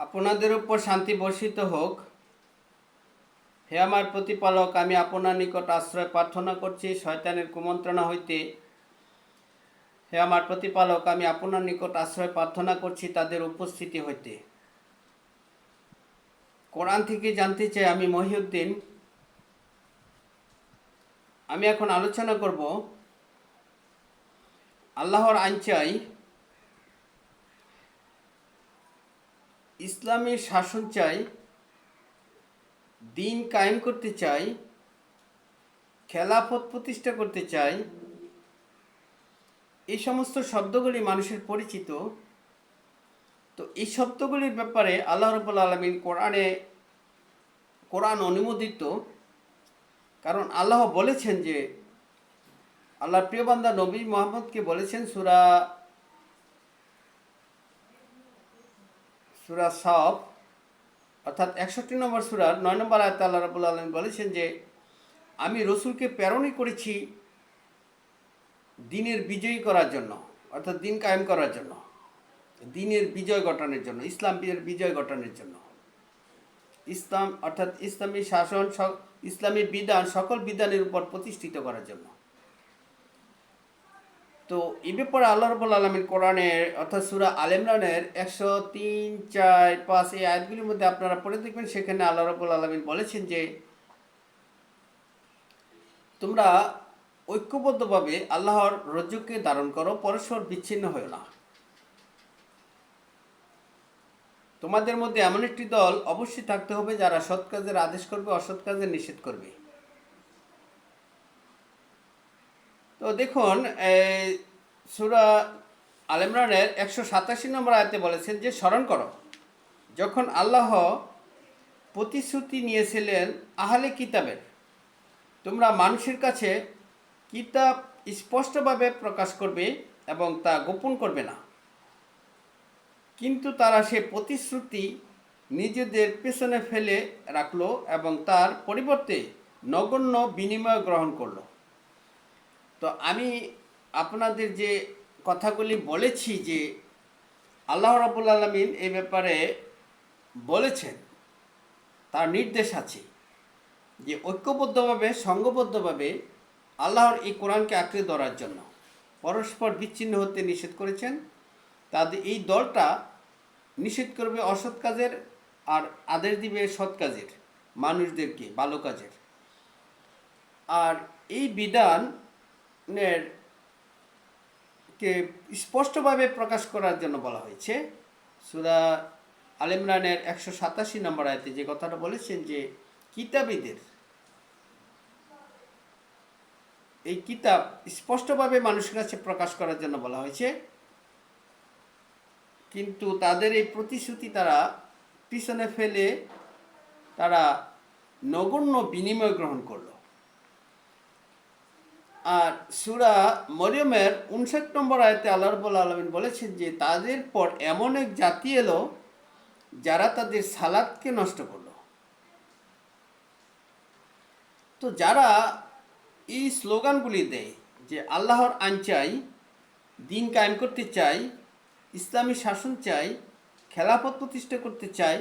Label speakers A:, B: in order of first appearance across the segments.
A: আপনাদের উপর শান্তি বর্ষিত হোক। হে আমার প্রতিপালক, আমি আপনার নিকট আশ্রয় প্রার্থনা করছি শয়তানের কুমন্ত্রণা হইতে। হে আমার প্রতিপালক, আমি আপনার নিকট আশ্রয় প্রার্থনা করছি তাদের উপস্থিতি হইতে। কোরআন থেকে জানতে চাই, আমি মহিউদ্দিন। আমি এখন আলোচনা করব আল্লাহর আইন চাই, ইসলামী শাসন চাই, দিন কায়েম করতে চাই, খেলাফত প্রতিষ্ঠা করতে চাই। এই সমস্ত শব্দগুলি মানুষের পরিচিত। তো এই শব্দগুলির ব্যাপারে আল্লাহ রাব্বুল আলামিন কোরআন অনুমোদিত। কারণ আল্লাহ বলেছেন যে, আল্লাহর প্রিয় বান্দা নবী মুহাম্মদকে বলেছেন সূরা সাফ অর্থাৎ 61 নম্বর সূরার 9 নম্বর আয়াতে আল্লাহ রাব্বুল আলামিন বলেছেন যে, আমি রসুলকে প্রেরণই করেছি দিনের বিজয়ী করার জন্য, অর্থাৎ দিন কায়েম করার জন্য, দিনের বিজয় ঘটানোর জন্য, ইসলামের বিজয় ঘটানোর জন্য। ইসলাম অর্থাৎ ইসলামী শাসন, ইসলামী বিধান সকল বিধানের উপর প্রতিষ্ঠিত করার জন্য। তো এই ব্যাপারে আল্লাহ রাব্বুল আলামিন কোরআনের অর্থাৎ সূরা আল ইমরানের 103, 4, 5 এই আয়াতগুলির মধ্যে আপনারা পড়ে দেখবেন। সেখানে আল্লাহ রাব্বুল আলামিন বলেছেন যে, তোমরা ঐক্যবদ্ধভাবে আল্লাহর রজ্জুকে ধারণ করো, পরস্পর বিচ্ছিন্ন হও না। তোমাদের মধ্যে এমন একটি দল অবশ্যই থাকতে হবে যারা সৎ কাজের আদেশ করবে, অসৎ কাজের নিষেধ করবে। তো দেখুন, সূরা আল ইমরানের 187 নম্বর আয়াতে বলেছেন যে, স্মরণ করো যখন আল্লাহ প্রতিশ্রুতি নিয়েছিলেন আহলে কিতাবের, তোমরা মানুষের কাছে কিতাব স্পষ্টভাবে প্রকাশ করবে এবং তা গোপন করবে না। কিন্তু তারা সে প্রতিশ্রুতি নিজেদের পেছনে ফেলে রাখলো এবং তার পরিবর্তে নগণ্য বিনিময় গ্রহণ করলো। তো আমি আপনাদের যে কথাগুলি বলেছি যে আল্লাহ রাব্বুল আলামিন এই ব্যাপারে বলেছেন, তার নির্দেশ আছে যে ঐক্যবদ্ধভাবে, সংঘবদ্ধভাবে আল্লাহর এই কোরআনকে আঁকড়ে ধরার জন্য পরস্পর বিচ্ছিন্ন হতে নিষেধ করেছেন। তাদের এই দলটা নিষেধ করবে অসৎ কাজের আর আদেশ দিবে সৎ কাজের, মানুষদেরকে ভালো কাজের। আর এই বিধানের কে স্পষ্টভাবে প্রকাশ করার জন্য বলা হয়েছে। সূরা আল ইমরানের 187 নম্বর আয়াতে যে কথাটা বলেছেন যে, কিতাবীদের এই কিতাব স্পষ্টভাবে মানুষের কাছে প্রকাশ করার জন্য বলা হয়েছে। কিন্তু তাদের এই প্রতিশ্রুতি তারা পিছনে ফেলে তারা নগণ্য বিনিময় গ্রহণ করলো। আর সূরা মরিয়মের 59 নম্বর আয়াতে আল্লাহ রাব্বুল আলামিন বলেছেন যে, তাদের পর এমন এক জাতি এলো যারা তাদের সালাতকে নষ্ট করলো। তো যারা এই স্লোগানগুলি দেয় যে আল্লাহর আইন চাই, দিন কায়েম করতে চাই, ইসলামী শাসন চাই, খেলাফত প্রতিষ্ঠা করতে চাই,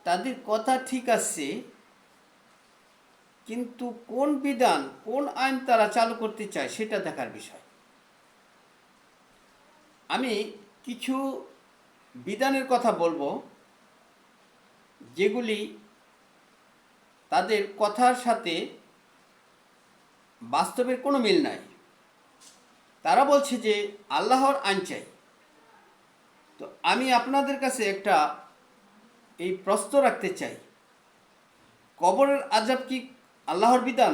A: তাদের কথা ঠিক আছে, কিন্তু কোন বিধান, কোন আইন তারা চালু করতে চায় সেটা দেখার বিষয়। আমি কিছু বিধানের কথা বলবো যেগুলি তাদের কথার সাথে বাস্তবের কোনো মিল নাই। তারা বলছে যে আল্লাহর আইন চাই। তো আমি আপনাদের কাছে একটা এই প্রশ্ন রাখতে চাই, কবরের আযাব কি আল্লাহর বিধান,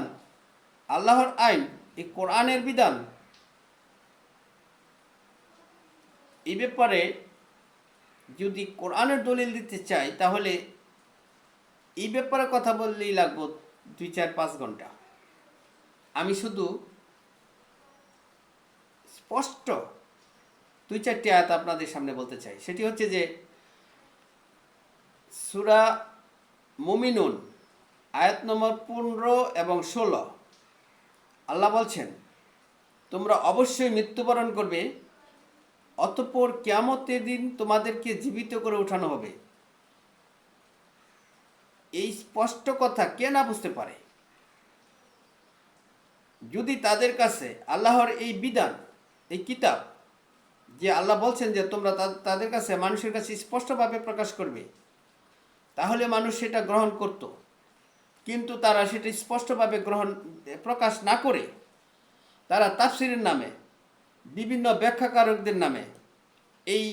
A: আল্লাহর আইন, এই কোরআনের বিধান? এই ব্যাপারে যদি কোরআনের দলিল দিতে চাই তাহলে এই ব্যাপারে কথা বললেই লাগবে 2, 4, 5 ঘন্টা। আমি শুধু স্পষ্ট 2-4টি আয়াত আপনাদের সামনে বলতে চাই। সেটি হচ্ছে যে, সূরা মুমিনুন আয়াত নম্বর 15 এবং 16 আল্লাহ বলছেন, তোমরা অবশ্যই মৃত্যুবরণ করবে অতঃপর কিয়ামতের দিন তোমাদেরকে জীবিত করে উঠানো হবে। এই স্পষ্ট কথা কে না বুঝতে পারে? যদি তাদের কাছে আল্লাহর এই বিধান, এই কিতাব, যে আল্লাহ বলছেন যে তোমরা তাদের কাছে, মানুষের কাছে স্পষ্টভাবে প্রকাশ করবে, তাহলে মানুষ সেটা গ্রহণ করত। কিন্তু তারা সেটা স্পষ্টভাবে প্রকাশ না করে তারা তাফসিরের নামে, বিভিন্ন ব্যাখ্যাকারকদের নামে এই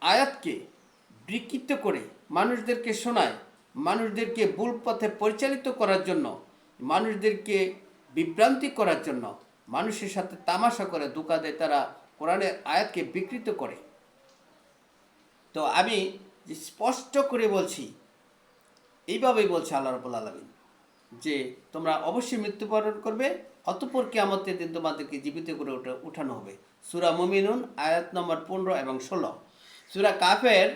A: আয়াতকে বিকৃত করে মানুষদেরকে শোনায়, মানুষদেরকে ভুল পথে পরিচালিত করার জন্য, মানুষদেরকে বিভ্রান্তি করার জন্য, মানুষের সাথে তামাশা করে ধোঁকা দেয়। তারা কোরআনের আয়াতকে বিকৃত করে। তো আমি স্পষ্ট করে বলছি, এইভাবেই বলছে আল্লাহ রাব্বুল আলামিন, যে তোমরা অবশ্যই মৃত্যুবরণ করবে, অতঃপর কিয়ামতের দিন তোমাদেরকে জীবিত করে উঠানো হবে। সূরা মুমিনুন আয়াত নম্বর 15 এবং 16। সূরা কাফের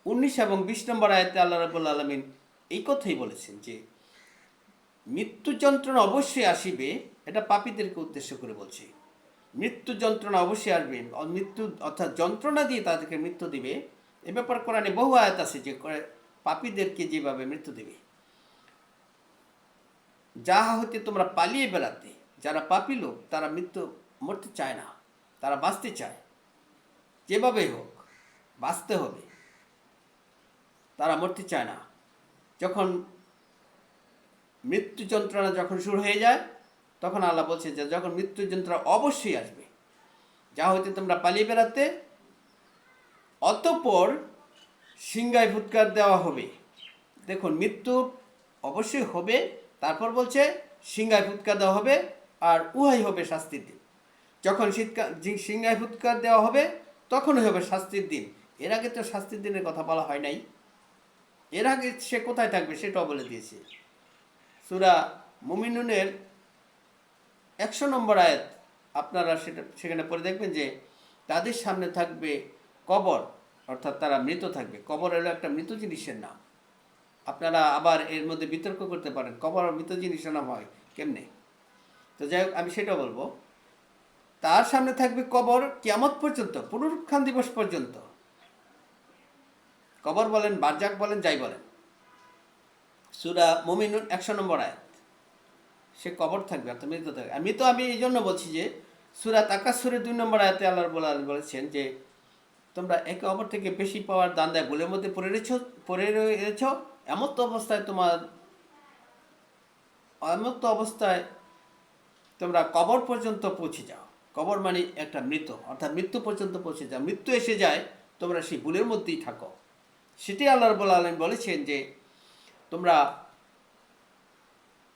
A: 19 এবং 20 নম্বর আয়াতে আল্লাহ রাব্বুল আলামিন এই কথাই বলেছেন যে মৃত্যু যন্ত্রণা অবশ্যই আসিবে। এটা পাপীদেরকে উদ্দেশ্য করে বলছে। মৃত্যু যন্ত্রণা অবশ্যই আসবে, মৃত্যু অর্থাৎ যন্ত্রণা দিয়ে তাদেরকে মৃত্যু দিবে। এ ব্যাপার কোরআনে বহু আয়াত আছে যে পাপীদেরকে যেভাবে মৃত্যু দিবে। যাহা হইতে তোমরা পালিয়ে বেড়াতে, যারা পাপী লোক তারা মরতে চায় না, তারা বাঁচতে চায়, যেভাবেই হোক বাঁচতে হবে, তারা মরতে চায় না। যখন মৃত্যু যন্ত্রণা যখন শুরু হয়ে যায়, তখন আল্লাহ বলছে যে যখন মৃত্যু যন্ত্রণা অবশ্যই আসবে, যা হইতে তোমরা পালিয়ে বেড়াতে, অতঃপর সিংহায় ফুৎকার দেওয়া হবে। দেখুন, মৃত্যু অবশ্যই হবে, তারপর বলছে সিংহায় ফুৎকার দেওয়া হবে, আর উহাই হবে শাস্তির দিন। যখন সিংহায় ফুৎকার দেওয়া হবে তখনই হবে শাস্তির দিন। এর আগে তো শাস্তির দিনের কথা বলা হয় নাই। এর আগে সে কোথায় থাকবে সেটাও বলে দিয়েছে। সূরা মুমিনুনের 100 নম্বর আয়াত আপনারা সেখানে পড়ে দেখবেন যে তাদের সামনে থাকবে কবর, অর্থাৎ তারা মৃত থাকবে। কবর হলো একটা মৃত জিনিসের নাম। আপনারা আবার এর মধ্যে বিতর্ক করতে পারেন, কবর মৃত জিনিসের নাম হয় কেমনে। তো যাই হোক, আমি সেটা বলবো। তার সামনে থাকবে কবর কিয়ামত পর্যন্ত, পুনরুত্থান দিবস পর্যন্ত। কবর বলেন, বারজাক বলেন, যাই বলেন। সূরা মুমিনুন 100 নম্বর আয়াত। সে কবর থাকবে, অর্থাৎ মৃত থাকবে। আমি এই জন্য বলছি যে সূরা তাকাসুরের 2 নম্বর আয়াতে আল্লাহ রাব্বুল আলামিন বলেছেন যে তোমরা একে অপর থেকে বেশি পাওয়ার দান্দায় ভুলের মধ্যে পড়ে রয়েছ। এমত অবস্থায় তোমরা কবর পর্যন্ত পৌঁছে যাও। কবর মানে একটা মৃত, অর্থাৎ মৃত্যু পর্যন্ত পৌঁছে যাও। মৃত্যু এসে যায়, তোমরা সেই ভুলের মধ্যেই থাকো। সেটি আল্লাহ রাব্বুল আলামিন বলেছেন যে তোমরা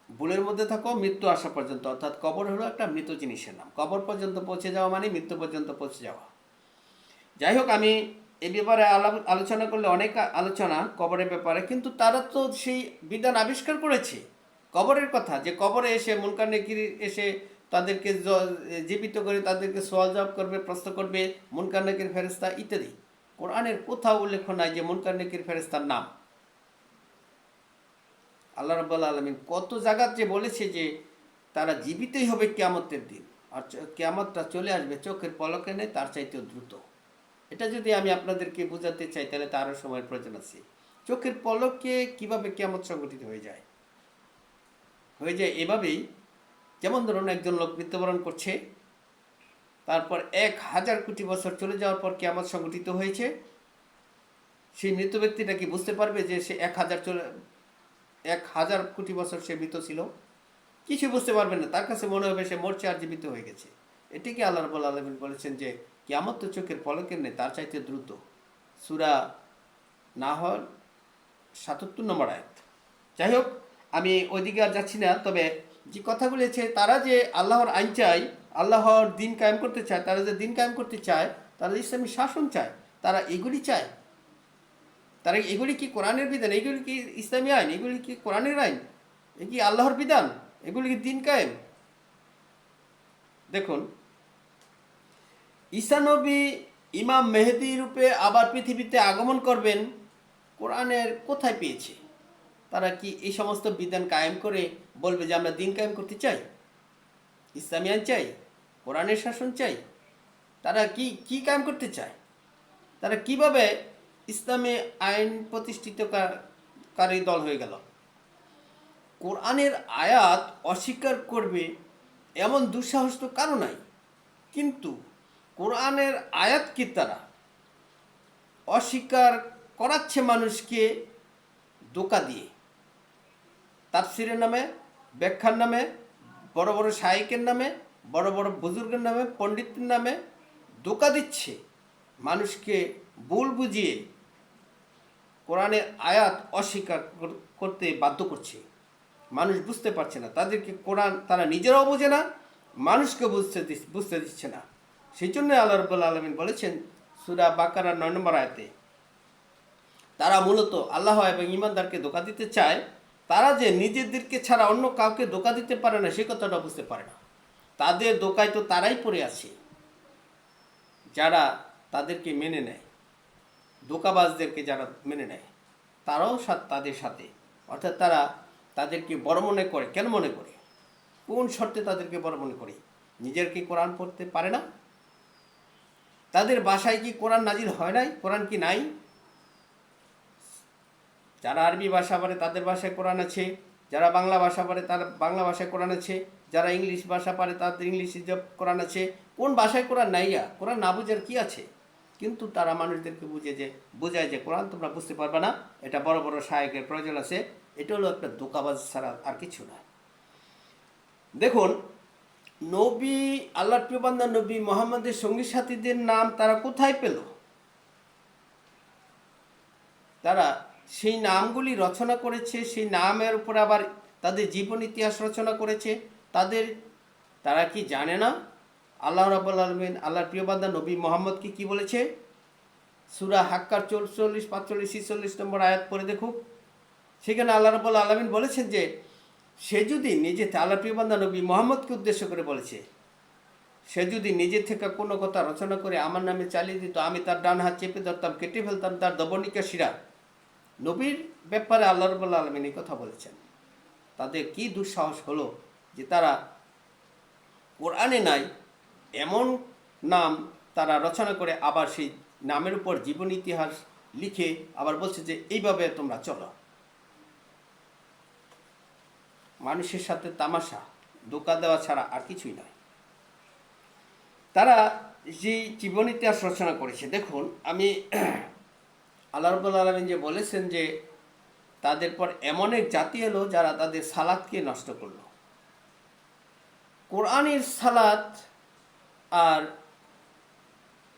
A: ভুলের মধ্যে থাকো মৃত্যু আসা পর্যন্ত, অর্থাৎ কবর হলো একটা মৃত জিনিসের নাম। কবর পর্যন্ত পৌঁছে যাওয়া মানে মৃত্যু পর্যন্ত পৌঁছে যাওয়া। যাই হোক, আমি এই ব্যাপারে আলোচনা করলে অনেক আলোচনা কবরের ব্যাপারে, কিন্তু তারা তো সেই বিধান আবিষ্কার করেছে কবরের কথা, যে কবরে এসে মুনকার নেকির এসে তাদেরকে জীবিত করে তাদেরকে সওয়াল জবাব করবে, প্রশ্ন করবে, মুনকার নেকির ফেরেশতা ইত্যাদি। কোরআনের কোথাও উল্লেখ নাই যে মুনকার নেকির ফেরেশতার নাম। আল্লাহ রাব্বুল আলামিন কত জায়গার যে বলেছে যে তারা জীবিতই হবে কিয়ামতের দিন, আর কিয়ামতটা চলে আসবে চোখের পলকে নেই, তার চাইতেও দ্রুত। এটা যদি আমি আপনাদেরকে বোঝাতে চাই তাহলে তারও সময়ের প্রয়োজন আছে। চোখের পলকে কিভাবে কিয়ামত সংঘটিত হয়ে যায় এভাবেই। যেমন ধরুন, একজন লোক মৃত্যুবরণ করছে, তারপর 1000 কোটি বছর চলে যাওয়ার পর কিয়ামত সংঘটিত হয়েছে। সেই মৃত ব্যক্তিটা কি বুঝতে পারবে যে সে 1000 কোটি বছর সে মৃত ছিল? কিছু বুঝতে পারবে না। তার কাছে মনে হবে সে মরছে আর জীবিত হয়ে গেছে। এটিকে আল্লাহ রাব্বুল আলামিন বলেছেন যে কিয়ামত তো চোখের পলকের নেই, তার চাইতে দ্রুত। সূরা নাহল 77 নম্বর আয়াত। যাই হোক, আমি ওইদিকে আর যাচ্ছি না। তবে যে কথাগুলি আছে, তারা যে আল্লাহর আইন চায়, আল্লাহর দিন কায়েম করতে চায়, তারা যে দিন কায়েম করতে চায়, তারা ইসলামী শাসন চায়, তারা এগুলি চায়। তারা এগুলি কি কোরআনের বিধান? এগুলি কি ইসলামী আইন? এগুলি কি কোরআনের আইন? এ কি আল্লাহর বিধান? এগুলি কি দিন কায়েম? দেখুন, ঈসা নবী ইমাম মেহেদী রূপে আবার পৃথিবীতে আগমন করবেন, কোরআনের কোথায় পেয়েছে? তারা কি এই সমস্ত বিধান কায়েম করে বলবে যে আমরা দিন কায়েম করতে চাই, ইসলামী আইন চাই, কোরআনের শাসন চাই? তারা কি কি কায়েম করতে চায়? তারা কিভাবে ইসলামী আইন প্রতিষ্ঠিতকারী দল হয়ে গেল? কোরআনের আয়াত অস্বীকার করবে এমন দুঃসাহস তো কারো নাই, কিন্তু কোরআনের আয়াতকে তারা অস্বীকার করাচ্ছে মানুষকে ধোঁকা দিয়ে, তাফসিরের নামে, ব্যাখ্যার নামে, বড় বড় শায়েকের নামে, বড় বড় বুজুর্গের নামে, পণ্ডিতের নামে ধোঁকা দিচ্ছে, মানুষকে ভুল বুঝিয়ে কোরআনের আয়াত অস্বীকার করতে বাধ্য করছে। মানুষ বুঝতে পারছে না, তাদেরকে কোরআন তারা নিজেরাও বোঝে না, মানুষকে বুঝতে দিচ্ছে না। সেই জন্য আল্লাহ রাব্বুল আলামিন বলেছেন সূরা বাকারা ৯ নম্বর আয়াতে, তারা মূলত আল্লাহ এবং ঈমানদারকে ধোঁকা দিতে চায়। তারা যে নিজেদেরকে ছাড়া অন্য কাউকে ধোঁকা দিতে পারে না, সে কথাটা বুঝতে পারে না। তাদের ধোঁকায় তো তারাই পড়ে আছে যারা তাদেরকে মেনে নেয়, ধোঁকাবাজদেরকে যারা মেনে নেয়, তারাও তাদের সাথে, অর্থাৎ তারা তাদেরকে বড় মনে করে। কেন মনে করে? কোন শর্তে তাদেরকে বড় মনে করে? নিজের কি কোরআন পড়তে পারে না? তাদের ভাষায় কি কোরআন নাজিল হয় নাই? কোরআন কি নাই? যারা আরবি ভাষা পারে তাদের ভাষায় কোরআন আছে, যারা বাংলা ভাষা পারে তার বাংলা ভাষায় কোরআন আছে, যারা ইংলিশ ভাষা পারে তাদের ইংলিশে কোরআন আছে। কোন ভাষায় কোরআন নাইয়া? কোরআন না বুঝার কি আছে? কিন্তু তারা মানুষদেরকে বোঝায় যে কোরআন তোমরা বুঝতে পারবে না, এটা বড় বড় শায়েকের প্রয়োজন আছে। এটা হলো একটা ধোঁকাবাজ ছাড়া আর কিছু না। দেখুন, নবী, আল্লাহর প্রিয় বান্দা নবী মুহাম্মদের সঙ্গী সাথীদের নাম তারা কোথায় পেল? তারা সেই নামগুলি রচনা করেছে, সেই নামের উপর আবার তাদের জীবন ইতিহাস রচনা করেছে। তারা কি জানে না আল্লাহ রাব্বুল আলামিন আল্লাহর প্রিয় বান্দা নবী মুহাম্মদকে কি বলেছে? সূরা হাক্কার 44, 45, 46 নম্বর আয়াত পড়ে দেখুক। সেখানে আল্লাহ রাব্বুল আলামিন বলেছেন যে সে যদি আল্লাহর প্রিয় বান্দা নবী মুহাম্মদকে উদ্দেশ্য করে বলেছে, সে যদি নিজে থেকে কোনো কথা রচনা করে আমার নামে চালিয়ে দিত, আমি তার ডান হাত চেপে ধরতাম, কেটে ফেলতাম তার ধবনিকা শিরা। নবীর ব্যাপারে আল্লাহ রাব্বুল আলামিন এই কথা বলেছেন। তাদের কি দুঃসাহস হলো যে তারা কোরআনে নাই এমন নাম তারা রচনা করে আবার সেই নামের উপর জীবন ইতিহাস লিখে আবার বলছে যে এইভাবে তোমরা চলো। মানুষের সাথে তামাশা, ধোঁকা দেওয়া ছাড়া আর কিছুই নয়। তারা যে জীবন ইতিহাস রচনা করেছে, দেখুন, আমি আল্লাহ রাব্বুল আলামিন যে বলেছেন যে তাদের পর এমন এক জাতি এলো যারা তাদের সালাতকে নষ্ট করলো। কোরআনের সালাত আর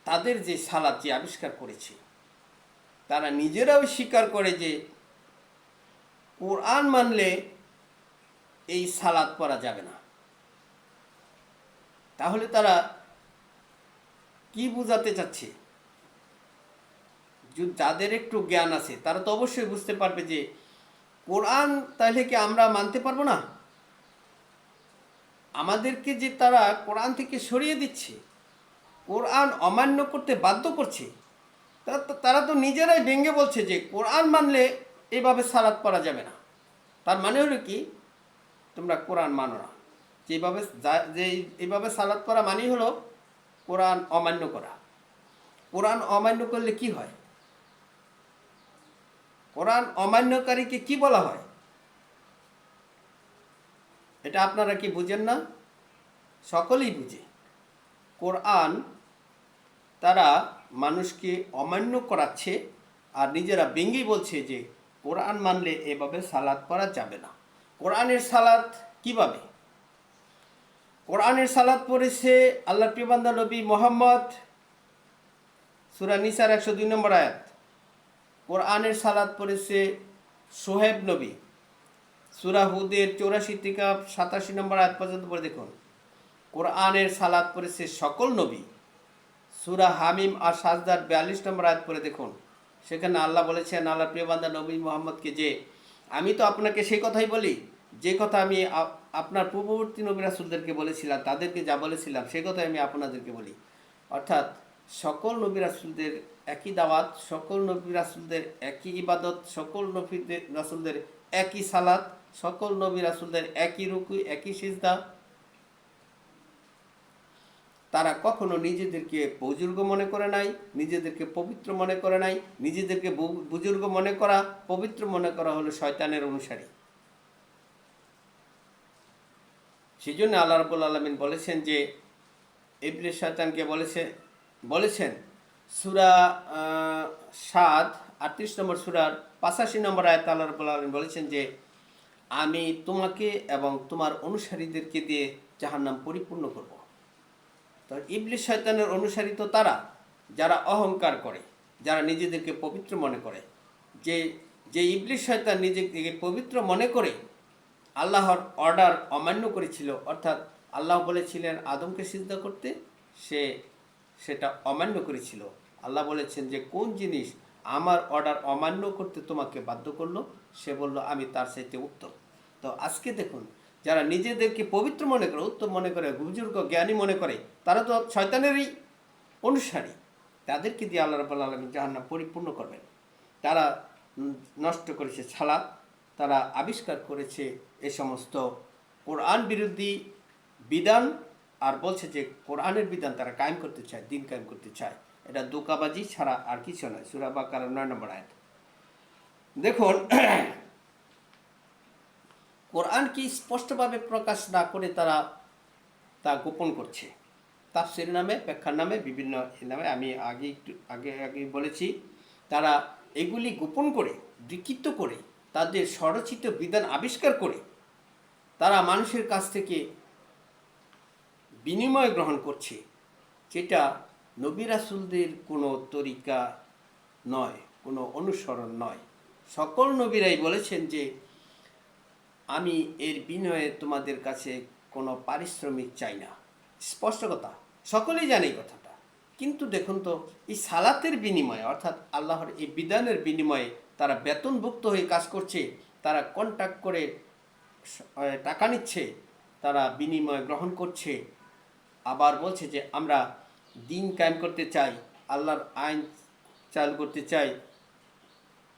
A: তাদের যে সালাত যে আবিষ্কার করেছে, তারা নিজেরাও স্বীকার করে যে কোরআন মানলে এই সালাত পড়া যাবে না। তাহলে তারা কি বোঝাতে চাচ্ছে? যাদের একটু জ্ঞান আছে তারা তো অবশ্যই বুঝতে পারবে যে কোরআন তাহলে কি আমরা মানতে পারবো না? আমাদেরকে যে তারা কোরআন থেকে সরিয়ে দিচ্ছে, কোরআন অমান্য করতে বাধ্য করছে, তারা তো নিজেরাই ভেঙে বলছে যে কোরআন মানলে এভাবে সালাত পড়া যাবে না। তার মানে হলো কি, তোমরা কোরআন মানো না। এইভাবে সালাত পড়া মানে হলো কোরআন অমান্য করা। কোরআন অমান্য করলে কি হয়? কোরআন অমান্যকারীকে কি বলা হয়? এটা আপনারা কি বুঝেন না? সকলেই বুঝে। কোরআন তারা মানুষকে অমান্য করাচ্ছে আর নিজেরা ভেঙেই বলছে যে কোরআন মানলে এভাবে সালাত পড়া যাবে না। কোরআনের সালাত কিভাবে? কোরআনের সালাত পড়েছে আল্লাহর প্রিয় বান্দা নবী মুহাম্মদ, সূরা নিসার 102 নম্বর আয়াত। কোরআনের সালাত পড়েছে সোহেব নবী, সূরা হুদের 84 থেকে 87 নম্বর আয়াত পর্যন্ত পড়ে দেখুন। কোরআনের সালাত পড়েছে সকল নবী, সূরা হামিম আর সাজদার 42 নম্বর আয়াত পড়ে দেখুন। সেখানে আল্লাহ বলেছেন আল্লাহর প্রিয় বান্দা নবী মুহাম্মদকে যে আমি তো আপনাকে সেই কথাই বলি যে কথা আমি আপনার পূর্ববর্তী নবী রাসূলদেরকে বলেছিলাম, তাদেরকে যা বলেছিলাম সেই কথাই আমি আপনাদেরকে বলি। অর্থাৎ সকল নবী রাসূলদের একই দাওয়াত, সকল নবী রাসূলদের একই ইবাদত, সকল নবী রাসূলদের একই সালাত, সকল নবী রাসূলদের একই রুকু, একই সিজদা। তারা কখনো নিজেদেরকে বুজুর্গ মনে করে নাই, নিজেদেরকে পবিত্র মনে করে নাই। নিজেদেরকে বুজুর্গ মনে করা, পবিত্র মনে করা হলো শয়তানের অনুসারী। সেই জন্য আল্লাহ রাব্বুল আলামিন বলেছেন যে ইবলিস শয়তানকে বলেছেন সূরা ৭ ৩৮ নম্বর সূরার ৮৫ নম্বর আয়াতে আল্লাহ রাব্বুল আলামিন বলেছেন যে আমি তোমাকে এবং তোমার অনুসারীদেরকে দিয়ে জাহান্নাম পরিপূর্ণ করব। তো ইবলিস শয়তানের অনুসারী তো তারা যারা অহংকার করে, যারা নিজেদেরকে পবিত্র মনে করে। যে যে ইবলিস শয়তান নিজেকে পবিত্র মনে করে আল্লাহর অর্ডার অমান্য করেছিল, অর্থাৎ আল্লাহ বলেছিলেন আদমকে সিজদা করতে, সে সেটা অমান্য করেছিল। আল্লাহ বলেছেন যে কোন জিনিস আমার অর্ডার অমান্য করতে তোমাকে বাধ্য করলো, সে বলল আমি তার চাইতে উত্তম। তো আজকে দেখুন, যারা নিজেদেরকে পবিত্র মনে করে, উত্তম মনে করে, বুজুর্গ জ্ঞানী মনে করে, তারা তো শয়তানেরই অনুসারী। তাদেরকে দিয়ে আল্লাহ রাব্বুল আলামিন জাহান্নাম পরিপূর্ণ করবেন। তারা নষ্ট করেছে সালাত, তারা আবিষ্কার করেছে এ সমস্ত কোরআন বিরোধী বিধান, আর বলছে যে কোরআনের বিধান তারা কায়েম করতে চায়, দিন কায়েম করতে চায়। এটা দোকাবাজি ছাড়া আর কিছু নয়। সূরা বাকারা ৯ নম্বর আয়াত। দেখুন, কোরআন কি স্পষ্টভাবে প্রকাশ না করে তারা তা গোপন করছে। তাফসীর নামে, ব্যাখ্যার নামে, বিভিন্ন নামে, আমি আগে বলেছি, তারা এগুলি গোপন করে, বিকৃত করে, তাদের স্বরচিত বিধান আবিষ্কার করে তারা মানুষের কাছ থেকে বিনিময় গ্রহণ করছে, যেটা নবী রাসূলদের কোনো তরিকা নয়, কোনো অনুসরণ নয়। সকল নবীরাই বলেছেন যে আমি এর বিনিময়ে তোমাদের কাছে কোনো পারিশ্রমিক চাই না। স্পষ্ট কথা, সকলেই জানে এই কথাটা। কিন্তু দেখুন তো, এই সালাতের বিনিময়ে, অর্থাৎ আল্লাহর এই বিধানের বিনিময়ে তারা বেতনভুক্ত হয়ে কাজ করছে, তারা কন্ট্রাক্ট করে টাকা নিচ্ছে, তারা বিনিময় গ্রহণ করছে। আবার বলছে যে আমরা দিন কায়েম করতে চাই, আল্লাহর আইন চালু করতে চাই,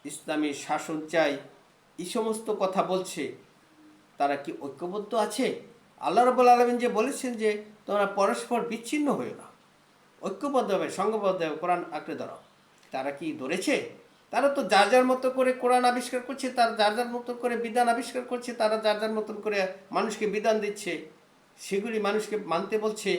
A: ইসলামী শাসন চাই, এই সমস্ত কথা বলছে। তারা কি ঐক্যবদ্ধ আছে? আল্লাহ রাব্বুল আলামিন যে বলেছেন যে তোমরা পরস্পর বিচ্ছিন্ন হয়েও না, ঐক্যবদ্ধ হবে, সংঘবদ্ধ হবে, কোরআন আঁকড়ে ধরো। তারা কি ধরেছে? তারা তো যার যার মতো করে কোরআন আবিষ্কার করছে, তারা যার যার মতো করে বিধান আবিষ্কার করছে, তারা যার যার মতন করে মানুষকে বিধান দিচ্ছে, সেগুলি মানুষকে মানতে বলছে।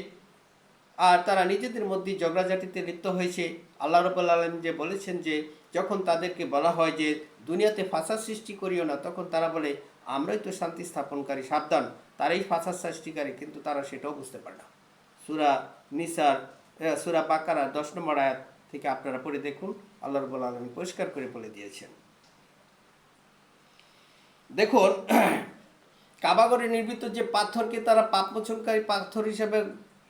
A: আর তারা নিজেদের মধ্যে ঝগড়াঝাটিতে লিপ্ত হয়েছে। আল্লাহ রাব্বুল আলামিন যে বলেছেন যে যখন তাদেরকে বলা হয় যে দুনিয়াতে ফাসাদ সৃষ্টি করিও না, তখন তারা বলে আমরাই তো শান্তি স্থাপনকারী, সাবধান, তারাই ফাসাদ সৃষ্টিকারী, কিন্তু তারা সেটাও বুঝতে পারে না। সূরা বাকারা 10 নম্বর আয়াত থেকে আপনারা পড়ে দেখুন, আল্লাহ রাব্বুল আলামিন পরিষ্কার করে বলে দিয়েছেন। দেখুন, কাবাগরে নির্মিত যে পাথরকে তারা পাপমোচনকারী পাথর হিসেবে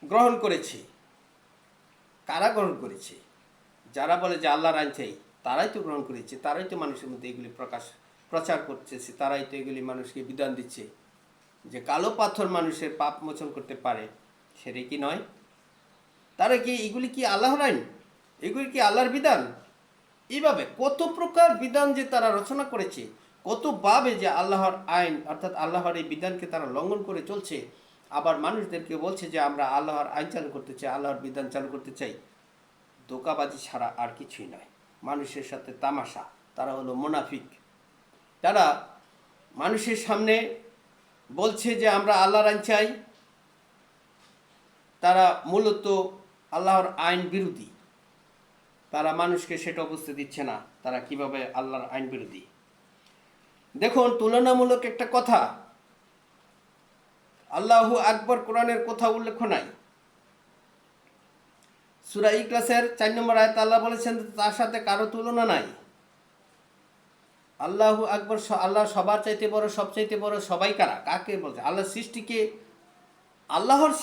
A: গ্রহণ করেছে। কারা গ্রহণ করেছে? যারা বলে যে আল্লাহর আইন চাই, তারাই তো গ্রহণ করেছে, তারাই তো মানুষের মধ্যে এগুলি প্রচার করতেছে, তারাই তো এগুলি মানুষকে বিধান দিচ্ছে যে কালো পাথর মানুষের পাপ মোচন করতে পারে, সেটাই কি নয়? তারা কি এগুলি কি আল্লাহর আইন? এগুলি কি আল্লাহর বিধান? এইভাবে কত প্রকার বিধান যে তারা রচনা করেছে, কতভাবে যে আল্লাহর আইন অর্থাৎ আল্লাহর এই বিধানকে তারা লঙ্ঘন করে চলছে। আবার মানুষদেরকে বলছে যে আমরা আল্লাহর আইন চালু করতে চাই, আল্লাহর বিধান চালু করতে চাই। ধোঁকাবাজি ছাড়া আর কিছুই নয়, মানুষের সাথে তামাশা। তারা হলো মুনাফিক। তারা মানুষের সামনে বলছে যে আমরা আল্লাহর আইন চাই, তারা মূলত আল্লাহর আইন বিরোধী। তারা মানুষকে সেটা বুঝতে দিচ্ছে না তারা কিভাবে আল্লাহর আইন বিরোধী। দেখুন, তুলনামূলক একটা কথা, আল্লাহু আকবর কোরআনের কোথাও উল্লেখ নাই। সূরা ইখলাসের 4 নম্বর আয়াতে আল্লাহ বলেছেন তার সাথে কারো তুলনা নাই। আল্লাহু আকবর, আল্লাহ সবার চাইতে বড়, সবচাইতে বড়, সবাই কারা? কাকে বলছে? আল্লাহর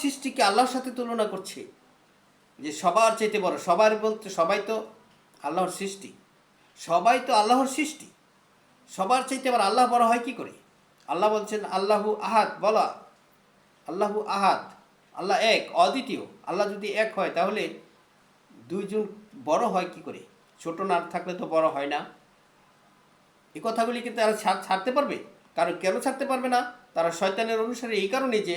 A: সৃষ্টিকে আল্লাহর সাথে তুলনা করছে যে সবার চাইতে বড়। সবার বলতে সবাই তো আল্লাহর সৃষ্টি, সবাই তো আল্লাহর সৃষ্টি, সবার চাইতে আবার আল্লাহ বড় হয় কি করে? আল্লাহ বলছেন আল্লাহু আহাদ, বলা আল্লাহু আহাদ, আল্লাহ এক, অদ্বিতীয়। আল্লাহ যদি এক হয় তাহলে দুইজন বড় হয় কি করে? ছোট না থাকলে তো বড় হয় না। এই কথাগুলি কিন্তু তারা ছাড়তে পারবে? কারণ কেন ছাড়তে পারবে না? তারা শয়তানের অনুসারে এই কারণে যে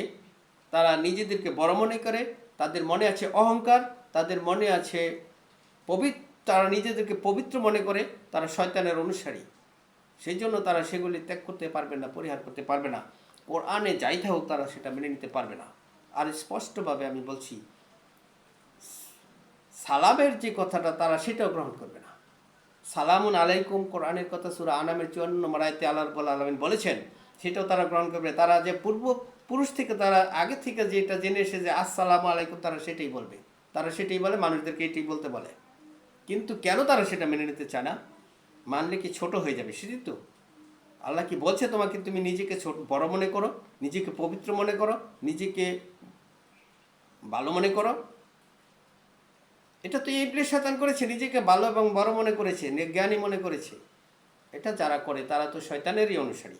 A: তারা নিজেদেরকে বড় মনে করে, তাদের মনে আছে অহংকার, তাদের মনে আছে তারা নিজেদেরকে পবিত্র মনে করে, তারা শয়তানের অনুসারী। সেই জন্য তারা সেগুলি ত্যাগ করতে পারবে না, পরিহার করতে পারবে না। কোরআনে যাই থাকুক তারা সেটা মেনে নিতে পারবে না। আর স্পষ্টভাবে আমি বলছি, সালামের যে কথাটা তারা সেটাও গ্রহণ করবে না। সালামুন আলাইকুম, কোরআনের কথা সূরা আনামের 54 নম্বর আয়াতে আল্লাহ রাব্বুল আলামিন বলেছেন, সেটাও তারা গ্রহণ করবে। তারা যে পুরুষ থেকে, তারা আগে থেকে যেটা জেনে এসে যে আসসালামু আলাইকুম, তারা সেটাই বলবে, তারা সেটাই বলে, মানুষদেরকে এটাই বলতে বলে। কিন্তু কেন তারা সেটা মেনে নিতে চায় না? মানলে কি ছোট হয়ে যাবে সেটাই তো। আল্লাহ কি বলছে তোমাকে, তুমি নিজেকে বড় মনে করো, নিজেকে পবিত্র মনে করো, নিজেকে ভালো মনে করো। এটা তো ইবলিস শয়তান করেছে, নিজেকে ভালো এবং বড় মনে করেছে, জ্ঞানী মনে করেছে। এটা যারা করে তারা তো শয়তানেরই অনুসারী।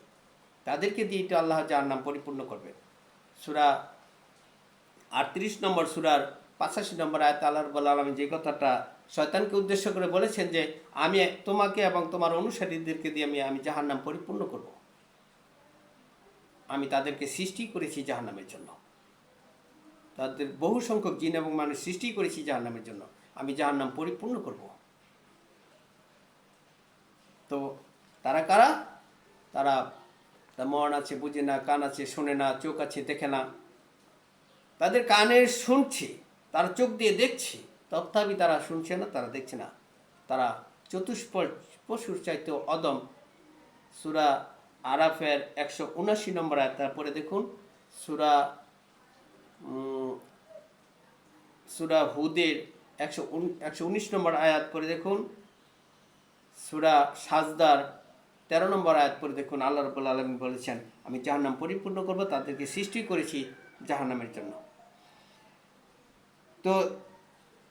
A: তাদেরকে দিয়ে তো আল্লাহ জাহান্নাম পরিপূর্ণ করবে। সূরা 38 নম্বর সূরার 85 নম্বর আয়াতে আল্লাহ রাব্বুল আলামিন যে কথাটা শয়তানকে উদ্দেশ্য করে বলেছেন যে আমি তোমাকে এবং তোমার অনুসারীদেরকে দিয়ে আমি জাহান্নাম পরিপূর্ণ করব। আমি তাদেরকে সৃষ্টি করেছি জাহান্নামের জন্য, তাদের বহু সংখ্যক জিন এবং মানুষ সৃষ্টি করেছি জাহান্নামের জন্য, আমি জাহান্নাম পরিপূর্ণ করব। তো তারা কারা? তারা মন আছে বুঝে না, কান আছে শোনে না, চোখ আছে দেখে না। তাদের কানে শুনছে, তারা চোখ দিয়ে দেখছে, তথাপি তারা শুনছে না, তারা দেখছে না। তারা পশুর চাইতেও অদম। সূরা আরাফের 179 নম্বর আয়াত, তারপরে দেখুন সূরা হুদের 119 নম্বর আয়াত পরে দেখুন, সূরা সাজদার 13 নম্বর আয়াত পরে দেখুন, আল্লাহ রাব্বুল আলামিন বলেছেন আমি জাহান্নাম পরিপূর্ণ করব, তাদেরকে সৃষ্টি করেছি জাহান্নামের জন্য। তো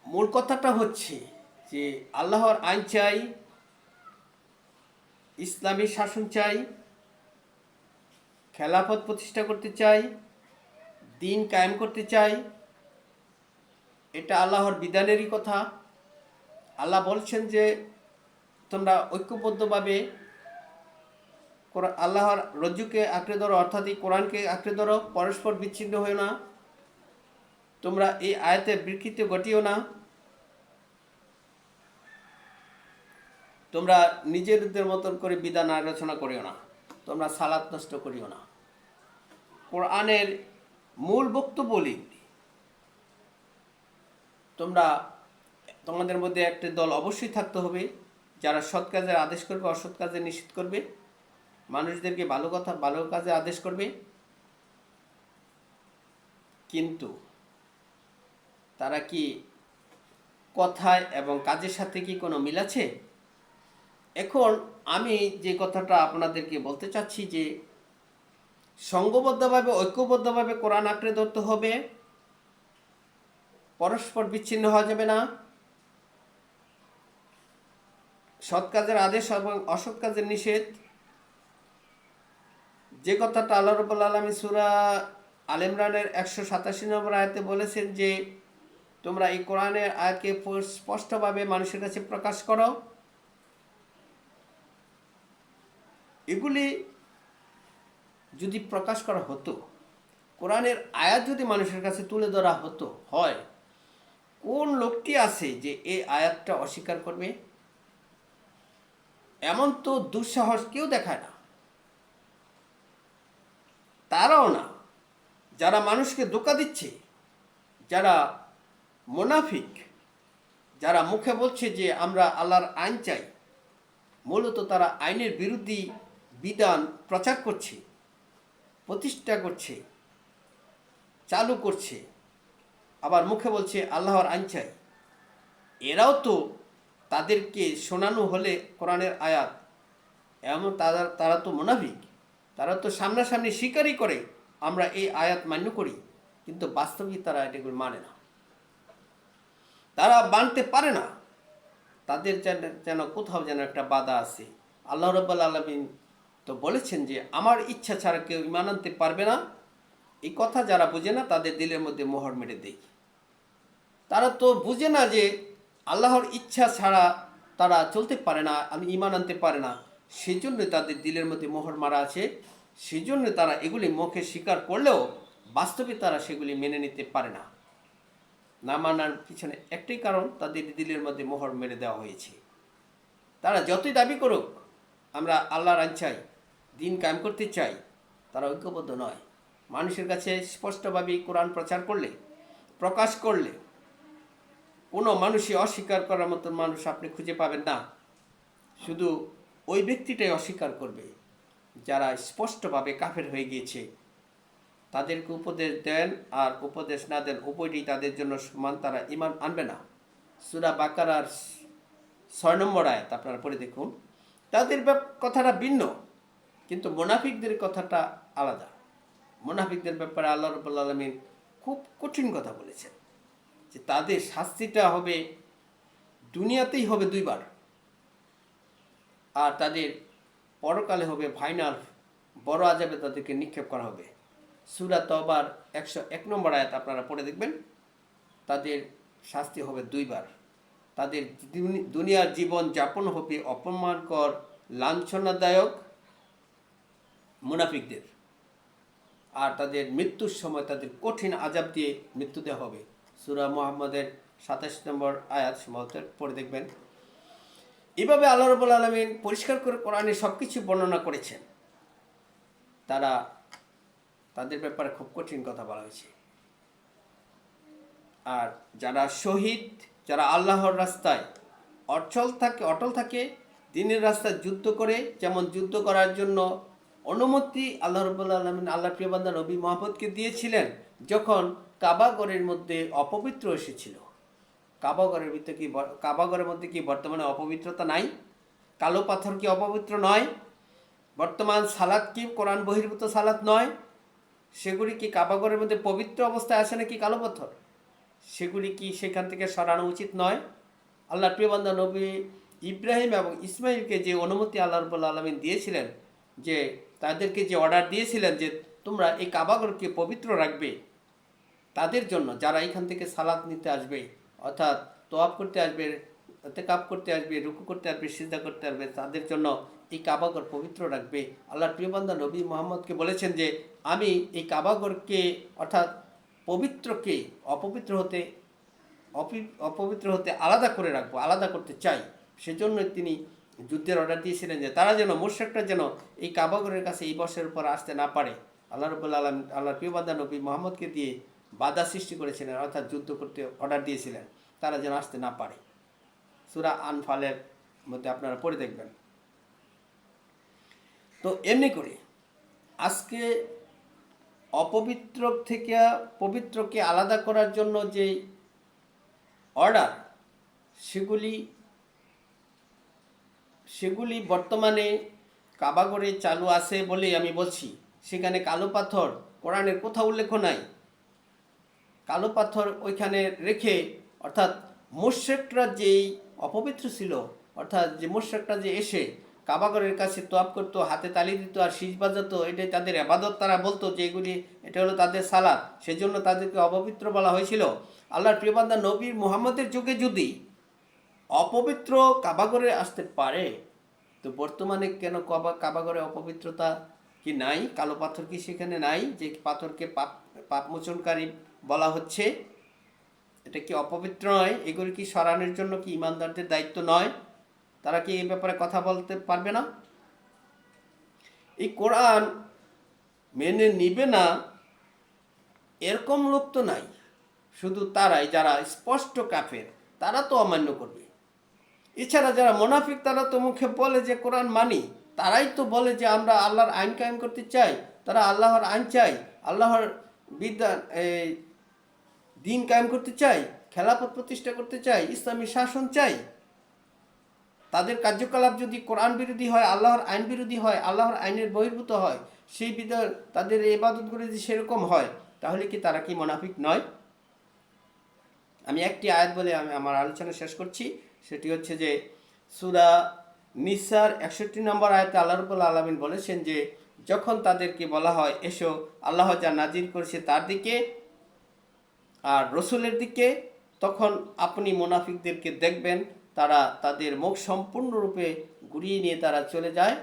A: মূল কথাটা হচ্ছে যে আল্লাহর আইন চাই, ইসলামী শাসন চাই, খেলাফত প্রতিষ্ঠা করতে চাই, দিন কায়েম করতে চাই। এটা আল্লাহর বিধানেরই কথা। আল্লাহ বলছেন যে তোমরা ঐক্যবদ্ধভাবে আল্লাহর রজ্জুকে আঁকড়ে ধরো, অর্থাৎ এই কোরআনকে আঁকড়ে ধরো, পরস্পর বিচ্ছিন্ন হয়েও না। তোমরা এই আয়াতের বিকৃতি ঘটিও না। তোমরা নিজেদের মতন করে বিধান আলোচনা করিও না। তোমরা সালাত নষ্ট করিও না। কোরআনের মূল বক্তব্য লিখবে। তোমাদের মধ্যে একটা দল অবশ্যই থাকতে হবে যারা সৎ কাজের আদেশ করবে, অসৎ কাজে নিষেধ করবে, মানুষদেরকে ভালো কাজে আদেশ করবে। কিন্তু তারা কি কথায় এবং কাজের সাথে কি কোনো মিল আছে? এখন আমি যে কথাটা আপনাদেরকে বলতে চাচ্ছি যে সংঘবদ্ধভাবে, ঐক্যবদ্ধভাবে কোরআন আঁকড়ে ধরতে হবে, পরস্পর বিচ্ছিন্ন হওয়া যাবে না। সৎ কাজের আদেশ এবং অসৎ কাজের নিষেধ, যে কথাটা আল্লাহ রাব্বুল আলামিন সূরা আল ইমরানের 187 নম্বর আয়াতে বলেছেন যে তোমরা এই কোরআনের আয়াতকে স্পষ্টভাবে মানুষের কাছে প্রকাশ করো। এগুলি যদি প্রকাশ করা হতো, কোরআনের আয়াত যদি মানুষের কাছে তুলে ধরা হয়, কোন লোকটি আছে যে এই আয়াতটা অস্বীকার করবে? এমন তো দুঃসাহস কেউ দেখায় না, তারাও না। যারা মানুষকে ধোঁকা দিচ্ছে, যারা মুনাফিক, যারা মুখে বলছে যে আমরা আল্লাহর আইন চাই, মূলত তারা আইনের বিরোধী বিধান প্রচার করছে, প্রতিষ্ঠা করছে, চালু করছে, আবার মুখে বলছে আল্লাহর আইন চাই। এরাও তো তাদেরকে শোনানো হলে কোরআনের আয়াত, এমন তারা তো মুনাফিক। তারা তো সামনাসামনি স্বীকারই করে আমরা এই আয়াত মান্য করি, কিন্তু বাস্তবিক তারা এটাগুলো মানে না, তারা মানতে পারে না। তাদের যেন কোথাও যেন একটা বাধা আছে। আল্লাহ রাব্বুল আলামিন তো বলেছেন যে আমার ইচ্ছা ছাড়া কেউ ঈমান আনতে পারবে না। এই কথা যারা বুঝে না তাদের দিলের মধ্যে মোহর মেরে দেয়। তারা তো বুঝে না যে আল্লাহর ইচ্ছা ছাড়া তারা চলতে পারে না, আমি ঈমান আনতে পারে না। সেই জন্য তাদের দিলের মধ্যে মোহর মারা আছে। সেই জন্য তারা এগুলি মুখে স্বীকার করলেও বাস্তবে তারা সেগুলি মেনে নিতে পারে না। না মানার পিছনে একটাই কারণ, তাদের দিলের মধ্যে মোহর মেরে দেওয়া হয়েছে। তারা যতই দাবি করুক আমরা আল্লাহর আইন চাই, দিন কায়েম করতে চাই, তারা ঐক্যবদ্ধ নয়। মানুষের কাছে স্পষ্টভাবে কোরআন প্রচার করলে, প্রকাশ করলে কোনো মানুষই অস্বীকার করার মতন মানুষ আপনি খুঁজে পাবেন না। শুধু ওই ব্যক্তিটাই অস্বীকার করবে যারা স্পষ্টভাবে কাফের হয়ে গিয়েছে। তাদেরকে উপদেশ দেন আর উপদেশ না দেন উভয়টি তাদের জন্য সমান, তারা ঈমান আনবে না। সূরা বাকারার 6 নম্বর আয়াত আপনারা পড়ে দেখুন। তাদের কথাটা ভিন্ন, কিন্তু মুনাফিকদের কথাটা আলাদা। মুনাফিকদের ব্যাপারে আল্লাহ রাব্বুল আলামিন খুব কঠিন কথা বলেছেন, যে তাদের শাস্তিটা হবে দুনিয়াতেই হবে 2 বার, আর তাদের পরকালে হবে ফাইনাল বড় আযাবে তাদেরকে নিক্ষেপ করা হবে। সূরা তওবার 101 নম্বর আয়াত আপনারা পড়ে দেখবেন। তাদের শাস্তি হবে 2 বার। তাদের দুনিয়ার জীবন যাপন হবে অপমানকর, লাঞ্ছনাদায়ক মুনাফিকদের, আর তাদের মৃত্যুর সময় তাদের কঠিন আযাব দিয়ে মৃত্যু দেওয়া হবে। সূরা মুহাম্মদের 27 নম্বর আয়াত সমাপ্তের পড়ে দেখবেন। এভাবে আল্লাহ রাব্বুল আলামিন পরিষ্কার করে কোরআনে সব কিছু বর্ণনা করেছেন। তাদের ব্যাপারে খুব কঠিন কথা বলা হয়েছে। আর যারা শহীদ, যারা আল্লাহর রাস্তায় অটল থাকে, দিনের রাস্তায় যুদ্ধ করে, যেমন যুদ্ধ করার জন্য অনুমতি আল্লাহ রাব্বুল আলামিন আল্লাহর প্রিয় বান্দা নবী মুহাম্মদকে দিয়েছিলেন যখন কাবাগরের মধ্যে অপবিত্র এসেছিল। কাবাগরের মধ্যে কি বর্তমানে অপবিত্রতা নাই? কালো পাথর কি অপবিত্র নয়? বর্তমান সালাত কি কোরআন বহির্ভূত সালাত নয়? সেগুলি কি কাবাগরের মধ্যে পবিত্র অবস্থায় আসে নাকি কালো পাথর? সেগুলি কি সেখান থেকে সরানো উচিত নয়? আল্লাহর প্রিয় বান্দা নবী ইব্রাহিম এবং ইসমাইলকে যে অনুমতি আল্লাহ রাব্বুল আলামিন দিয়েছিলেন, যে তাদেরকে যে অর্ডার দিয়েছিলেন যে তোমরা এই কাবাগরকে পবিত্র রাখবে, তাদের জন্য যারা এখান থেকে সালাত নিতে আসবে, অর্থাৎ তোয়াফ করতে আসবে, ইতিকাফ করতে আসবে, রুকু করতে আসবে, সিজদা করতে আসবে, তাদের জন্য এই কাবাগর পবিত্র রাখবে। আল্লাহর প্রিয় বান্দা নবী মুহাম্মদকে বলেছেন যে আমি এই কাবাগরকে অর্থাৎ পবিত্রকে অপবিত্র হতে আলাদা করে রাখবো, আলাদা করতে চাই। সেজন্য তিনি যুদ্ধের অর্ডার দিয়েছিলেন যে তারা যেন, মুশরিকরা যেন এই কাবাগরের কাছে এই বর্ষের পর আসতে না পারে। আল্লাহ রাব্বুল আলামিন আল্লাহর প্রিয় বান্দা নবী মুহাম্মদকে দিয়ে বাধা সৃষ্টি করেছিলেন, অর্থাৎ যুদ্ধ করতে অর্ডার দিয়েছিলেন, তারা যেন আসতে না পারে। সূরা আনফালের মধ্যে আপনারা পড়ে দেখবেন। তো এমনি করে আজকে অপবিত্র থেকে পবিত্রকে আলাদা করার জন্য যে অর্ডার, সেগুলি বর্তমানে কাবাগরে চালু আছে বলেই আমি বলছি। সেখানে কালো পাথর কোরআনের কোথাও উল্লেখ নাই। কালো পাথর ওইখানে রেখে, অর্থাৎ মুশরিকরা যেই অপবিত্র ছিল, অর্থাৎ যে মুশরিকরা যে এসে কাবাগরের কাছে তোয়াফ করতো, হাতে তালি দিত আর শীষ বাজাতো, এটাই তাদের ইবাদত, তারা বলতো যে এগুলি এটা হলো তাদের সালাত, সেজন্য তাদেরকে অপবিত্র বলা হয়েছিল। আল্লাহর প্রিয় বান্দা নবী মুহাম্মদের যুগে যদি অপবিত্র কাবাগরে আসতে পারে, তো বর্তমানে কেন কাবাগরে অপবিত্রতা কি নাই? কালো পাথর কি সেখানে নাই, যে পাথরকে পাপমোচনকারী বলা হচ্ছে? এটা কি অপবিত্র নয়? এগুলি কি সরানোর জন্য কি ইমানদারদের দায়িত্ব নয়? তারা কি এই ব্যাপারে কথা বলতে পারবে না? এই কোরআন মেনে নিবে না এরকম লোক তো নাই। শুধু তারাই যারা স্পষ্ট কাফের, তারা তো অমান্য করবে। এছাড়া যারা মুনাফিক, তারা তো মুখে বলে যে কোরআন মানি, তারাই তো বলে যে আমরা আল্লাহর আইন কায়েম করতে চাই, তারা আল্লাহর আইন চাই, আল্লাহর বিধান দিন কায়েম করতে চাই, খেলাফত প্রতিষ্ঠা করতে চাই, ইসলামী শাসন চাই। তাদের কার্যকলাপ যদি কোরআন বিরোধী হয়, আল্লাহর আইন বিরোধী হয়, আল্লাহর আইনের বহির্ভূত হয়, সেই বিধান তাদের ইবাদতগুলো যদি সেরকম হয়, তাহলে কি তারা কি মুনাফিক নয়? আমি একটি আয়াত বলে আমি আমার আলোচনা শেষ করছি। সেটি হচ্ছে যে সূরা নিসার 61 নম্বর আয়াতে আল্লাহ রাব্বুল আলামিন বলেছেন যে যখন তাদেরকে বলা হয় এসো আল্লাহ যা নাজিল করেছে তার দিকে আর রসুলের দিকে, তখন আপনি মুনাফিকদেরকে দেখবেন তারা তাদের মুখ সম্পূর্ণরূপে ঘুরিয়ে নিয়ে তারা চলে যায়।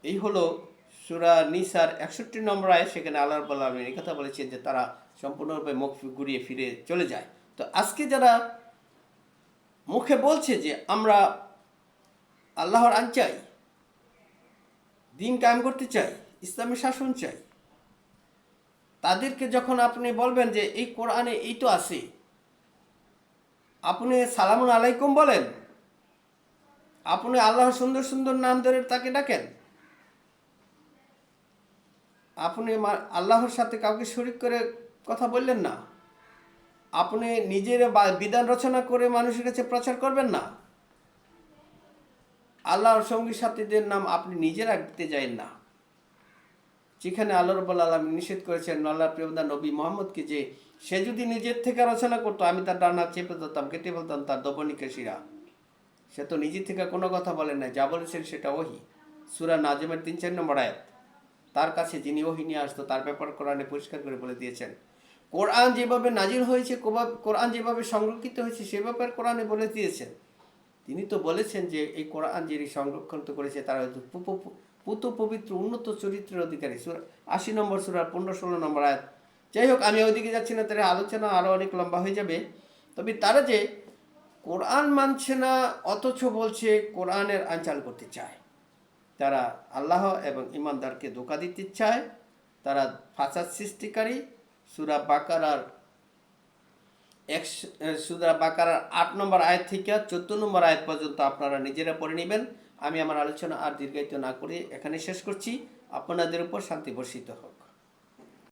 A: এই হলো সূরা নিসার 61 নম্বর আয়াত। সেখানে আল্লাহ রাব্বুল আলামিন এই কথা বলেছেন যে তারা সম্পূর্ণরূপে মুখ ঘুরিয়ে ফিরে চলে যায়। তো আজকে যারা মুখে বলছে যে আমরা আল্লাহর আইন চাই, দিন কায়েম করতে চাই, ইসলামী শাসন চাই, তাদেরকে যখন আপনি বলবেন যে এই কোরআনে এই তো আছে, আপনি সালামুন আলাইকুম বলেন, আপনি আল্লাহর সুন্দর সুন্দর নাম ধরে তাকে ডাকেন, আপনি আল্লাহর সাথে কাউকে শরীক করে কথা বললেন না, আপনি নিজের বিধান রচনা করে মানুষের কাছে প্রচার করবেন না, আল্লাহর সঙ্গী সাথীদের নাম আপনি নিজে রাখতে যাবেন না, যেখানে আল্লাহ রাব্বুল আলামিন নিষেধ করেছেন আল্লাহর প্রিয়দা নবী মুহাম্মদকে যে সে যদি নিজের থেকে রচনা করতো আমি তার ডানা চেপে ধরতাম, কেটে ফেলতাম তার দবনিকে শিরা। সে তো নিজে থেকে কোনো কথা বলেন না, যা বলেছেন সেটা ওহী। সূরা নাজমের 3-4 নম্বর আয়াত। তার কাছে যিনি ওহী নিয়ে আসতো তার ব্যাপার কোরআনে পরিষ্কার করে বলে দিয়েছেন। কোরআন যেভাবে নাজিল হয়েছে, কোরআন যেভাবে সংরক্ষিত হয়েছে সে ব্যাপারে কোরআনে বলে দিয়েছেন। তিনি তো বলেছেন যে এই কোরআন যিনি সংরক্ষণ করেছে তারা হয়তো পুত পবিত্র উন্নত চরিত্রের অধিকারী। 80 নম্বর সূরার 15-16 নম্বর আয়াত। যাই হোক, আমি ওইদিকে যাচ্ছি না, তার আলোচনা আরও অনেক লম্বা হয়ে যাবে। তবে তারা যে কোরআন মানছে না অথচ বলছে কোরআনের আইন চালু করতে চায়, তারা আল্লাহ এবং ইমানদারকে ধোঁকা দিতে চায়, তারা ফাসাদ সৃষ্টিকারী। সূরা বাকারার 8 নম্বর আয়াত থেকে 14 নম্বর আয়াত পর্যন্ত আপনারা নিজেরা পড়ে নেবেন। আমি আমার আলোচনা আর দীর্ঘায়িত না করে এখানে শেষ করছি। আপনাদের উপর শান্তি বর্ষিত হোক।